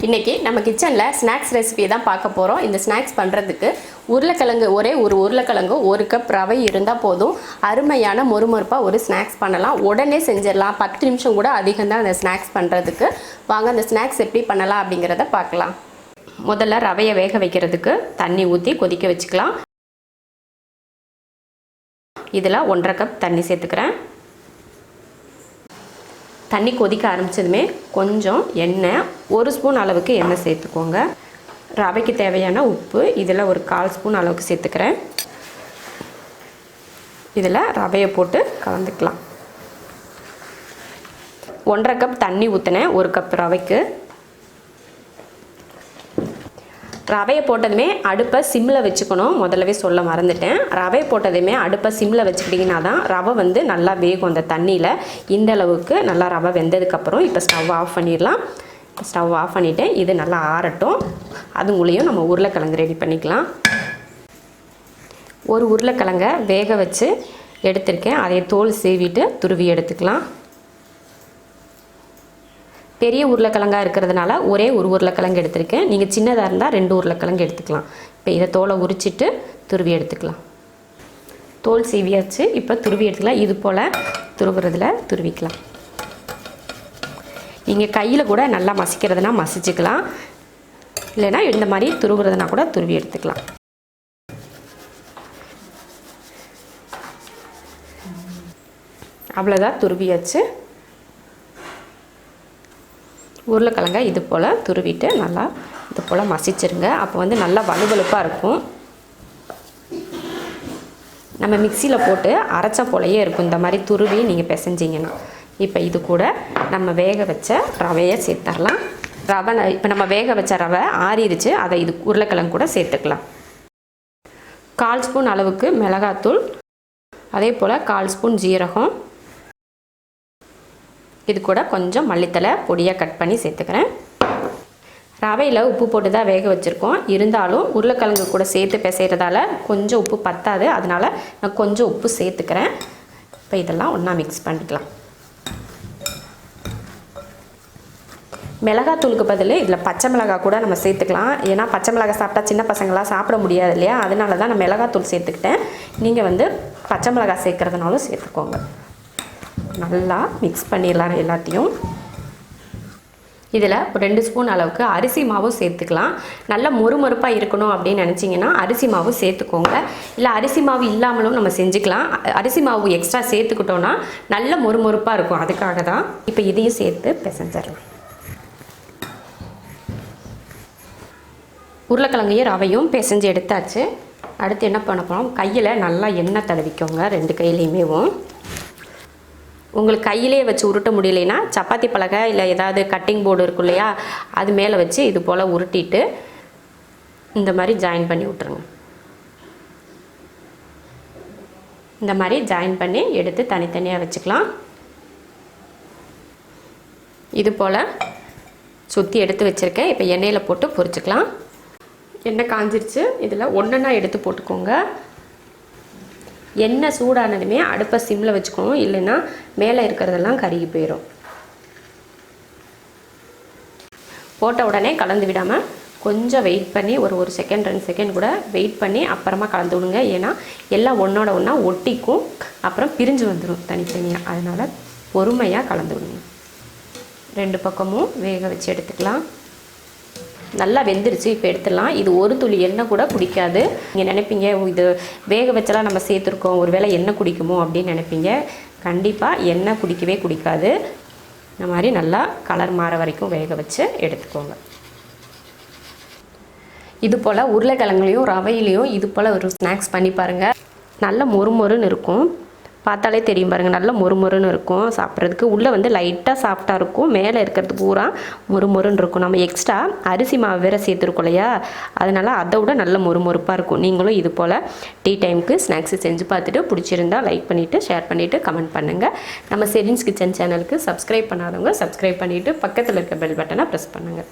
இன்றைக்கி நம்ம கிச்சனில் ஸ்நாக்ஸ் ரெசிபி தான் பார்க்க போகிறோம். இந்த ஸ்நாக்ஸ் பண்ணுறதுக்கு உருளைக்கிழங்கு ஒரே ஒரு உருளைக்கிழங்கு 1 கப் ரவை இருந்தால் போதும். அருமையான மொறுமொறுப்பாக ஒரு ஸ்நாக்ஸ் பண்ணலாம். உடனே செஞ்சிடலாம். 10 நிமிஷம் கூட அதிகம் தான் அந்த ஸ்நாக்ஸ் பண்ணுறதுக்கு. வாங்க அந்த ஸ்நாக்ஸ் எப்படி பண்ணலாம் அப்படிங்கிறத பார்க்கலாம். முதல்ல ரவையை வேக வைக்கிறதுக்கு தண்ணி ஊற்றி கொதிக்க வச்சுக்கலாம். இதில் 1.5 கப் தண்ணி சேர்த்துக்கிறேன். தண்ணி கொதிக்க ஆரம்பித்ததுமே கொஞ்சம் எண்ணெய், 1 ஸ்பூன் அளவுக்கு எண்ணெய் சேர்த்துக்கோங்க. ரவைக்கு தேவையான உப்பு இதில் ஒரு 1/4 ஸ்பூன் அளவுக்கு சேர்த்துக்கிறேன். இதில் ரவையை போட்டு கலந்துக்கலாம். 1.5 கப் தண்ணி ஊற்றினேன் 1 கப் ரவைக்கு. ரவையை போட்டதுமே அடுப்பை சிம்மில் வச்சுக்கணும். முதல்லவே சொல்ல மறந்துட்டேன். ரவையை போட்டதுமே அடுப்பை சிம்மில் வச்சுக்கிட்டிங்கன்னா தான் ரவை வந்து நல்லா வேகும் அந்த தண்ணியில். இந்த அளவுக்கு நல்லா ரவை வெந்ததுக்கப்புறம் இப்போ ஸ்டவ் ஆஃப் பண்ணிடலாம். ஸ்டவ் ஆஃப் பண்ணிவிட்டு இது நல்லா ஆறட்டும். அதுங்களையும் நம்ம உருளைக்கிழங்கு ரெடி பண்ணிக்கலாம். ஒரு உருளைக்கிழங்கை வேக வச்சு எடுத்திருக்கேன். அதை தோல் சீவிட்டு துருவி எடுத்துக்கலாம். பெரிய உருளைக்கிழங்காக இருக்கிறதுனால ஒரே ஒரு உருளைக்கிழங்கு எடுத்திருக்கேன். நீங்கள் சின்னதாக இருந்தால் 2 உருளைக்கிழங்கு எடுத்துக்கலாம். இப்போ இதை தோலை உரிச்சிட்டு துருவி எடுத்துக்கலாம். தோல் சீவியாச்சு. இப்போ துருவி எடுத்துக்கலாம். இது போல் துருவுறதுல துருவிக்கலாம். நீங்கள் கையில் கூட நல்லா மசிக்கிறதுனா மசிச்சுக்கலாம். இல்லைன்னா இந்த மாதிரி துருவுறதுனா கூட துருவி எடுத்துக்கலாம். அவ்வளோதான், துருவியாச்சு. உருளைக்கிழங்க இது போல் துருவிட்டு நல்லா இது போல் மசிச்சிருங்க. அப்போ வந்து நல்லா வலுவலுப்பாக இருக்கும். நம்ம மிக்சியில் போட்டு அரைச்ச போலையே இருக்கும் இந்த மாதிரி துருவி நீங்கள் பிசைஞ்சிங்கன்னா. இப்போ இது கூட நம்ம வேக வச்ச ரவையை சேர்த்துடலாம். ரவை இப்போ நம்ம வேக வச்ச ரவை ஆறிடுச்சு. அதை இது உருளைக்கிழங்கு கூட சேர்த்துக்கலாம். 1/4 ஸ்பூன் அளவுக்கு மிளகாத்தூள், அதே போல் 1/4 ஸ்பூன் ஜீரகம், இது கூட கொஞ்சம் மல்லித்தலை பொடியாக கட் பண்ணி சேர்த்துக்கிறேன். ரவையில் உப்பு போட்டு தான் வேக வச்சுருக்கோம். இருந்தாலும் உருளைக்கிழங்கு கூட சேர்த்து பிசைகிறதால கொஞ்சம் உப்பு பத்தாது. அதனால் நான் கொஞ்சம் உப்பு சேர்த்துக்கிறேன். இப்போ இதெல்லாம் ஒன்றா மிக்ஸ் பண்ணிக்கலாம். மிளகாத்தூளுக்கு பதில் இதில் பச்சை மிளகாய் கூட நம்ம சேர்த்துக்கலாம். ஏன்னா பச்சை மிளகாய் சாப்பிட்டா சின்ன பசங்களாம் சாப்பிட முடியாது இல்லையா? அதனால தான் நான் மிளகாத்தூள் சேர்த்துக்கிட்டேன். நீங்கள் வந்து பச்சை மிளகாய் சேர்க்குறதுனாலும் சேர்த்துக்கோங்க. நல்லா மிக்ஸ் பண்ணிடலாம் எல்லாத்தையும். இதில் ஒரு 2 ஸ்பூன் அளவுக்கு அரிசி மாவும் சேர்த்துக்கலாம். நல்ல மொறுமொறுப்பாக இருக்கணும் அப்படின்னு நினச்சிங்கன்னா அரிசி மாவு சேர்த்துக்கோங்க. இல்லை அரிசி மாவு இல்லாமலும் நம்ம செஞ்சுக்கலாம். அரிசி மாவு எக்ஸ்ட்ரா சேர்த்துக்கிட்டோன்னா நல்ல மொறுமொறுப்பாக இருக்கும். அதுக்காக தான் இப்போ இதையும் சேர்த்து பிசைஞ்சிடலாம். உருளைக்கிழங்கையும் ரவையும் பிசைஞ்சு எடுத்தாச்சு. அடுத்து என்ன பண்ண போகிறோம், கையில் நல்லா எண்ணெய் தடவிக்கோங்க 2 கையிலையுமேவும். உங்களுக்கு கையிலே வச்சு உருட்ட முடியலைன்னா சப்பாத்தி பலகை இல்லை ஏதாவது கட்டிங் போர்டு இருக்கும் இல்லையா, அது மேலே வச்சு இது போல் உருட்டிட்டு இந்த மாதிரி ஜாயின் பண்ணி விட்ருங்க. இந்த மாதிரி ஜாயின் பண்ணி எடுத்து தனித்தனியாக வச்சுக்கலாம். இது போல் சுற்றி எடுத்து வச்சுருக்கேன். இப்போ எண்ணெயில் போட்டு பொரிச்சுக்கலாம். எண்ணெய் காஞ்சிருச்சு. இதில் ஒன்றா எடுத்து போட்டுக்கோங்க. எண்ணெய் சூடானதுமே அடுப்பை சிம்மில் வச்சுக்கணும். இல்லைன்னா மேலே இருக்கிறதெல்லாம் கருகி போயிடும். போட்ட உடனே கலந்து விடாமல் கொஞ்சம் வெயிட் பண்ணி ஒரு செகண்ட் 2 செகண்ட் கூட வெயிட் பண்ணி அப்புறமா கலந்து விடுங்க. ஏன்னா எல்லாம் ஒன்றோட ஒன்றா ஒட்டிக்கும், அப்புறம் பிரிஞ்சு வந்துடும் தனித்தனியாக. அதனால் பொறுமையாக கலந்து விடுங்க. 2 பக்கமும் வேக வச்சு எடுத்துக்கலாம். நல்லா வெந்துருச்சு. இப்போ எடுத்துடலாம். இது ஒரு துளி எண்ணெய் கூட குடிக்காது. நீங்கள் நினைப்பீங்க இது வேக வச்சலாம் நம்ம சேர்த்துருக்கோம், ஒரு வேளை எண்ணெய் குடிக்குமோ அப்படின்னு நினைப்பீங்க. கண்டிப்பாக எண்ணெய் குடிக்கவே குடிக்காது. இந்த மாதிரி நல்லா கலர் மாற வரைக்கும் வேக வச்சு எடுத்துக்கோங்க. இது போல் உருளைக்கிழங்குலையும் ரவையிலையும் இது போல் ஒரு ஸ்நாக்ஸ் பண்ணி பாருங்கள். நல்ல மொறுமொறுன்னு இருக்கும். பார்த்தாலே தெரியும் பாருங்கள், நல்ல மொறுமொறுன்னு இருக்கும். சாப்பிட்றதுக்கு உள்ளே வந்து லைட்டாக சாஃப்டாக இருக்கும், மேலே இருக்கிறது பூரா மொறுமொறுன்னு இருக்கும். நம்ம எக்ஸ்ட்ரா அரிசி மாவு வேறு சேர்த்துருக்கோம் இல்லையா, அதனால் அதை விட நல்ல மொறுமொறுப்பாக இருக்கும். நீங்களும் இது போல் டீ டைமுக்கு ஸ்நாக்ஸு செஞ்சு பார்த்துட்டு பிடிச்சிருந்தா லைக் பண்ணிவிட்டு ஷேர் பண்ணிவிட்டு கமெண்ட் பண்ணுங்கள். நம்ம ஷெரின்ஸ் கிச்சன் சேனலுக்கு சப்ஸ்கிரைப் பண்ணாதவங்க சப்ஸ்கிரைப் பண்ணிவிட்டு பக்கத்தில் இருக்க பெல் பட்டனை ப்ரெஸ் பண்ணுங்கள்.